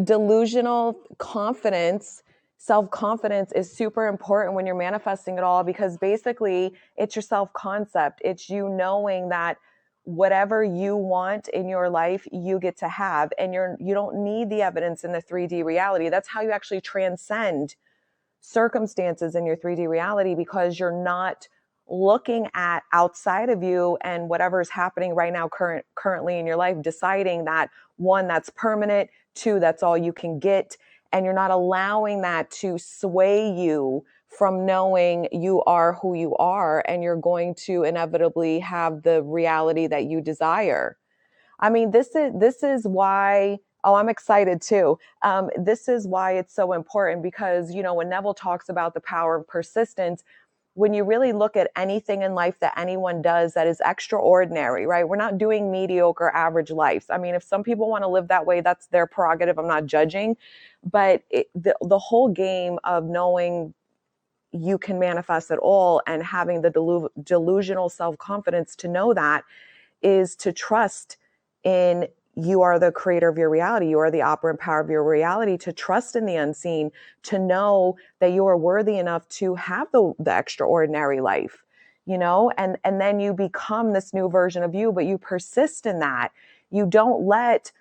delusional confidence, self-confidence is super important when you're manifesting it all, because basically it's your self-concept. It's you knowing that whatever you want in your life, you get to have, and you don't need the evidence in the 3D reality. That's how you actually transcend circumstances in your 3D reality, because you're not looking at outside of you and whatever's happening right now currently in your life, deciding that one, that's permanent, two, that's all you can get, and you're not allowing that to sway you from knowing you are who you are, and you're going to inevitably have the reality that you desire. I mean, this is why. Oh, I'm excited too. This is why it's so important, because, when Neville talks about the power of persistence, when you really look at anything in life that anyone does that is extraordinary, right? We're not doing mediocre, average lives. I mean, if some people want to live that way, that's their prerogative. I'm not judging. But the whole game of knowing you can manifest it all and having the delusional self-confidence to know that is to trust in you are the creator of your reality. You are the operant power of your reality, to trust in the unseen, to know that you are worthy enough to have the extraordinary life, and then you become this new version of you, but you persist in that. You don't let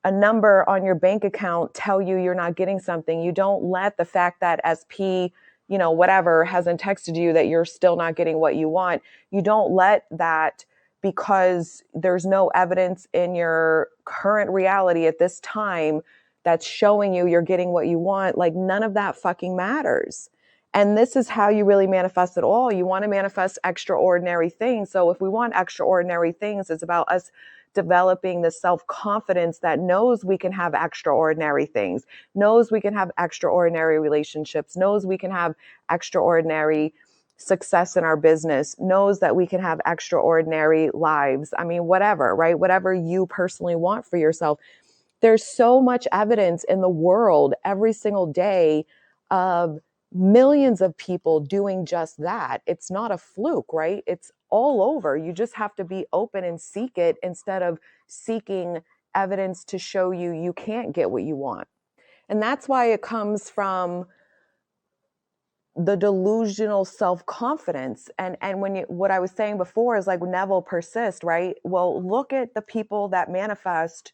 a number on your bank account tell you you're not getting something. You don't let the fact that SP, whatever, hasn't texted you that you're still not getting what you want. You don't let that, because there's no evidence in your current reality at this time that's showing you you're getting what you want. Like, none of that fucking matters. And this is how you really manifest it all. You want to manifest extraordinary things. So if we want extraordinary things, it's about us developing the self-confidence that knows we can have extraordinary things, knows we can have extraordinary relationships, knows we can have extraordinary success in our business, knows that we can have extraordinary lives. I mean, whatever, right? Whatever you personally want for yourself. There's so much evidence in the world every single day of millions of people doing just that. It's not a fluke, right? It's all over. You just have to be open and seek it, instead of seeking evidence to show you you can't get what you want. And that's why it comes from the delusional self-confidence. And what I was saying before is, like, Neville persist, right? Well, look at the people that manifest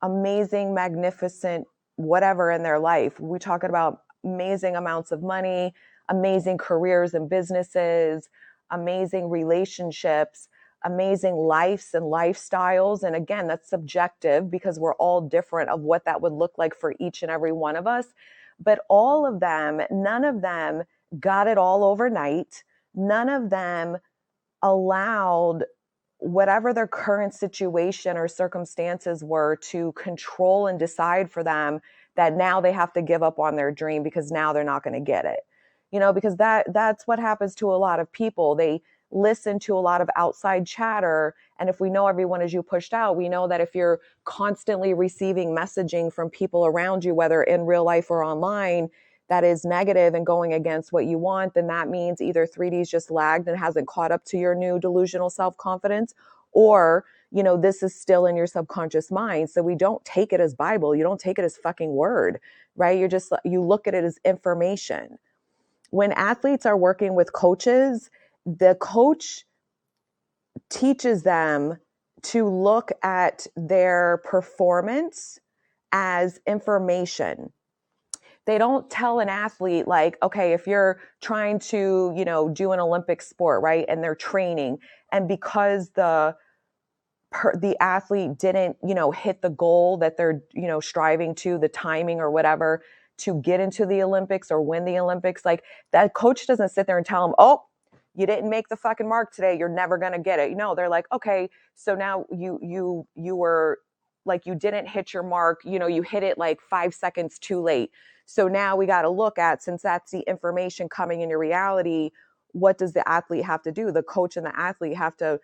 amazing, magnificent, whatever in their life. We talk about amazing amounts of money, amazing careers and businesses, amazing relationships, amazing lives and lifestyles. And again, that's subjective, because we're all different of what that would look like for each and every one of us. But all of them, none of them got it all overnight. None of them allowed whatever their current situation or circumstances were to control and decide for them that now they have to give up on their dream because now they're not going to get it. Because that's what happens to a lot of people. They listen to a lot of outside chatter. And if we know everyone is you pushed out, we know that if you're constantly receiving messaging from people around you, whether in real life or online, that is negative and going against what you want, then that means either 3D's just lagged and hasn't caught up to your new delusional self-confidence, or, this is still in your subconscious mind. So we don't take it as Bible. You don't take it as fucking word, right? You look at it as information. When athletes are working with coaches, the coach teaches them to look at their performance as information. They don't tell an athlete, like, okay, if you're trying to, do an Olympic sport, right, and they're training, and because the athlete didn't, hit the goal that they're, striving to, the timing or whatever, to get into the Olympics or win the Olympics, like, that coach doesn't sit there and tell them, oh, you didn't make the fucking mark today, you're never going to get it. They're like, okay, so now you were like, you didn't hit your mark, you hit it like 5 seconds too late. So now we got to look at, since that's the information coming in your reality, what does the athlete have to do? The coach and the athlete have to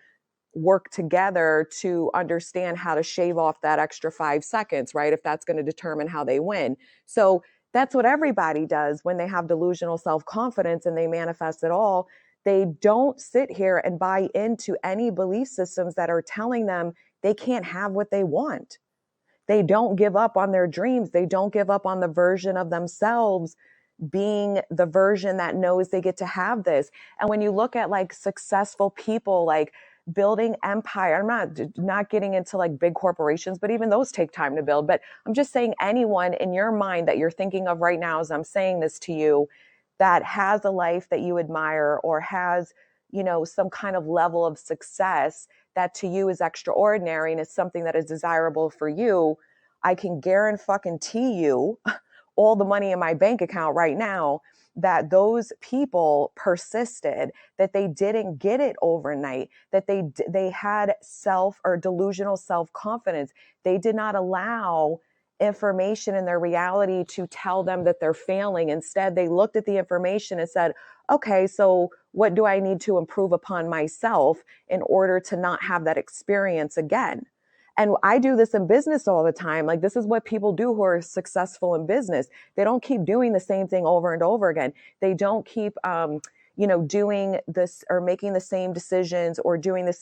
work together to understand how to shave off that extra 5 seconds, right? If that's going to determine how they win. So that's what everybody does when they have delusional self-confidence and they manifest it all. They don't sit here and buy into any belief systems that are telling them they can't have what they want. They don't give up on their dreams. They don't give up on the version of themselves being the version that knows they get to have this. And when you look at like successful people, like building empire, I'm not getting into like big corporations, but even those take time to build. But I'm just saying anyone in your mind that you're thinking of right now as I'm saying this to you that has a life that you admire or has, you know, some kind of level of success that to you is extraordinary and is something that is desirable for you, I can guarantee you all the money in my bank account right now that those people persisted, that they didn't get it overnight, that they had self or delusional self-confidence. They did not allow information in their reality to tell them that they're failing. Instead, they looked at the information and said, okay, so what do I need to improve upon myself in order to not have that experience again? And I do this in business all the time. Like, this is what people do who are successful in business. They don't keep doing the same thing over and over again. They don't keep, doing this or making the same decisions or doing the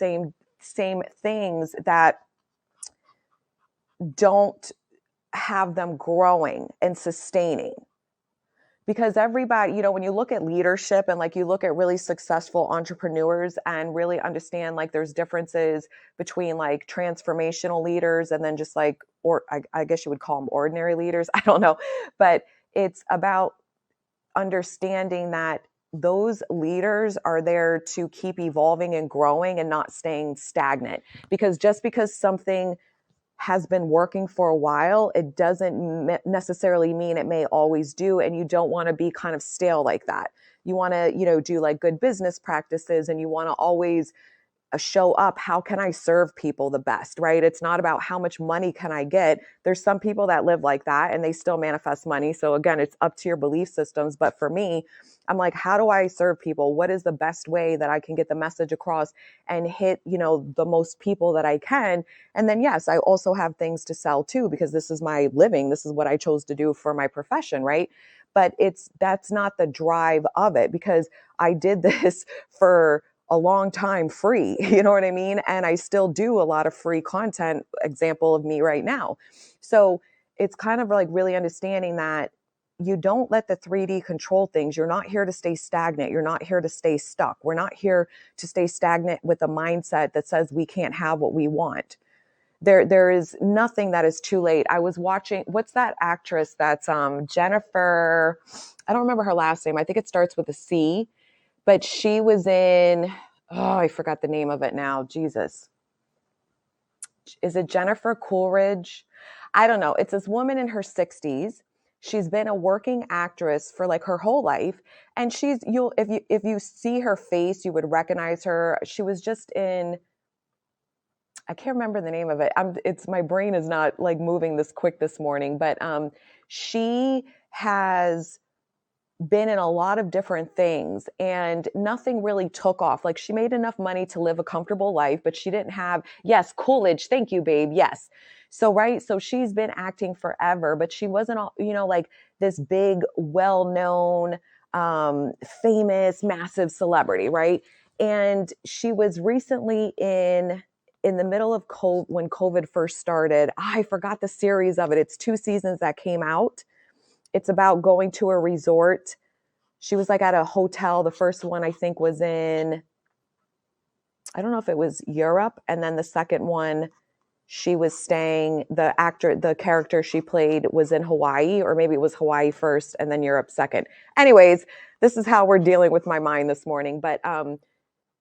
same things that don't have them growing and sustaining. Because everybody, you know, when you look at leadership and like you look at really successful entrepreneurs and really understand like there's differences between like transformational leaders and then just like, or I guess you would call them ordinary leaders. I don't know. But it's about understanding that those leaders are there to keep evolving and growing and not staying stagnant. Because just because something has been working for a while, it doesn't necessarily mean it may always do. And you don't want to be kind of stale like that. You want to, you know, do like good business practices and you want to always show up. How can I serve people the best, right? It's not about how much money can I get. There's some people that live like that and they still manifest money. So again, it's up to your belief systems. But for me, I'm like, how do I serve people? What is the best way that I can get the message across and hit, you know, the most people that I can? And then, yes, I also have things to sell too, because this is my living. This is what I chose to do for my profession, right? But that's not the drive of it, because I did this for a long time free, you know what I mean? And I still do a lot of free content, example of me right now. So it's kind of like really understanding that you don't let the 3D control things. You're not here to stay stagnant. You're not here to stay stuck. We're not here to stay stagnant with a mindset that says we can't have what we want. There is nothing that is too late. I was watching, what's that actress that's Jennifer, I don't remember her last name. I think it starts with a C. But she was in, I forgot the name of it now. Jesus. Is it Jennifer Coolidge? I don't know. It's this woman in her 60s. She's been a working actress for like her whole life. And if you see her face, you would recognize her. She was just in, I can't remember the name of it. My brain is not like moving this quick this morning, but she has been in a lot of different things and nothing really took off. Like, she made enough money to live a comfortable life, but she didn't have, yes, Coolidge. Thank you, babe. Yes. So, right. So she's been acting forever, but she wasn't, like this big, well-known, famous, massive celebrity. Right. And she was recently in the middle of COVID, when COVID first started. I forgot the series of it. It's 2 seasons that came out. It's about going to a resort. She was like at a hotel. The first one I think was in, I don't know if it was Europe. And then the second one, she was staying, the character she played was in Hawaii, or maybe it was Hawaii first and then Europe second. Anyways, this is how we're dealing with my mind this morning. But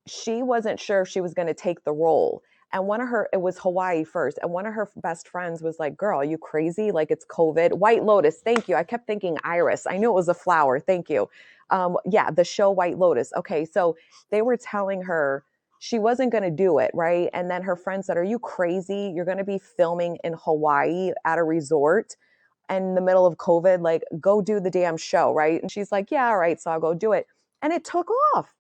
she wasn't sure if she was going to take the role. And it was Hawaii first. And one of her best friends was like, girl, are you crazy? Like, it's COVID. White Lotus. Thank you. I kept thinking iris. I knew it was a flower. Thank you. The show White Lotus. Okay. So they were telling her she wasn't going to do it. Right. And then her friend said, are you crazy? You're going to be filming in Hawaii at a resort in the middle of COVID. Like, go do the damn show. Right. And she's like, yeah, all right. So I'll go do it. And it took off.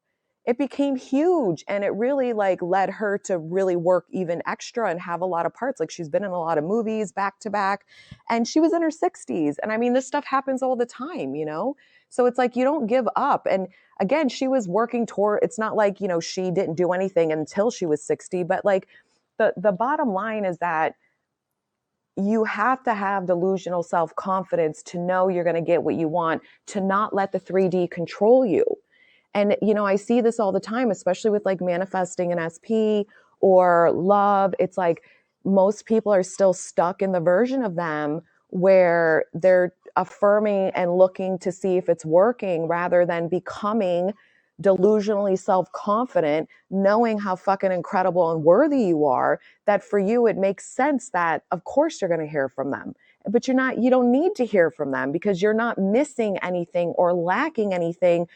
It became huge, and it really like led her to really work even extra and have a lot of parts. Like, she's been in a lot of movies back to back, and she was in her 60s. And I mean, this stuff happens all the time, you know? So it's like, you don't give up. And again, she was working toward, it's not like, you know, she didn't do anything until she was 60, but like the bottom line is that you have to have delusional self-confidence to know you're going to get what you want, to not let the 3D control you. And, I see this all the time, especially with like manifesting an SP or love. It's like most people are still stuck in the version of them where they're affirming and looking to see if it's working rather than becoming delusionally self-confident, knowing how fucking incredible and worthy you are, that for you it makes sense that of course you're going to hear from them. But you don't need to hear from them because you're not missing anything or lacking anything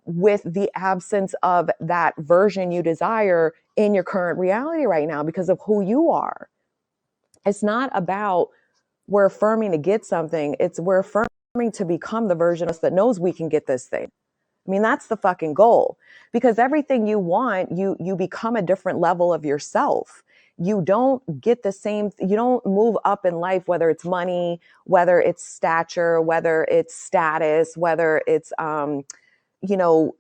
with the absence of that version you desire in your current reality right now because of who you are. It's not about we're affirming to get something. It's we're affirming to become the version of us that knows we can get this thing. I mean, that's the fucking goal, because everything you want, you become a different level of yourself. You don't get the same, you don't move up in life, whether it's money, whether it's stature, whether it's status, whether it's, you know,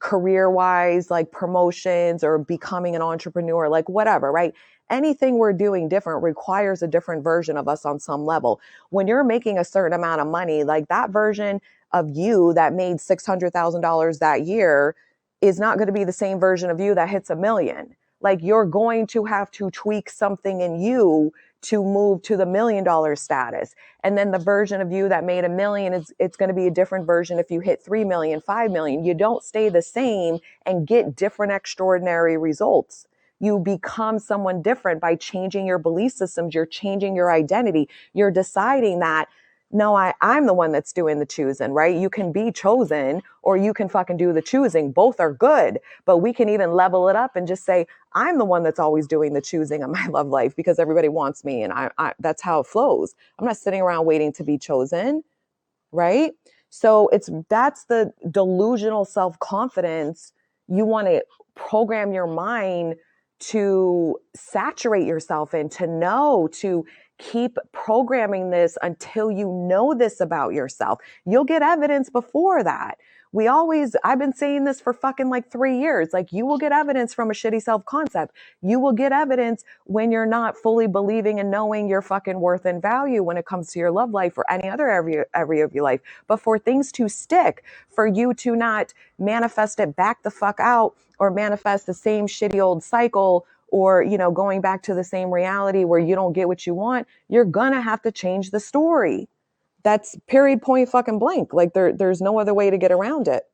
career wise, like promotions or becoming an entrepreneur, like whatever, right? Anything we're doing different requires a different version of us on some level. When you're making a certain amount of money, like that version of you that made $600,000 that year is not going to be the same version of you that hits 1 million. Like you're going to have to tweak something in you to move to the $1 million status. And then the version of you that made 1 million it's going to be a different version if you hit 3 million, 5 million. You don't stay the same and get different extraordinary results. You become someone different by changing your belief systems. You're changing your identity. You're deciding that, no, I'm the one that's doing the choosing, right? You can be chosen or you can fucking do the choosing. Both are good, but we can even level it up and just say, I'm the one that's always doing the choosing of my love life because everybody wants me. And I that's how it flows. I'm not sitting around waiting to be chosen, right? So that's the delusional self-confidence. You want to program your mind to saturate yourself in, to know, to keep programming this until you know this about yourself. You'll get evidence before that. I've been saying this for fucking like 3 years. Like you will get evidence from a shitty self-concept. You will get evidence when you're not fully believing and knowing your fucking worth and value when it comes to your love life or any other area of your life. But for things to stick, for you to not manifest it back the fuck out or manifest the same shitty old cycle or, going back to the same reality where you don't get what you want, you're gonna have to change the story. That's period, point, fucking blank. Like there's no other way to get around it.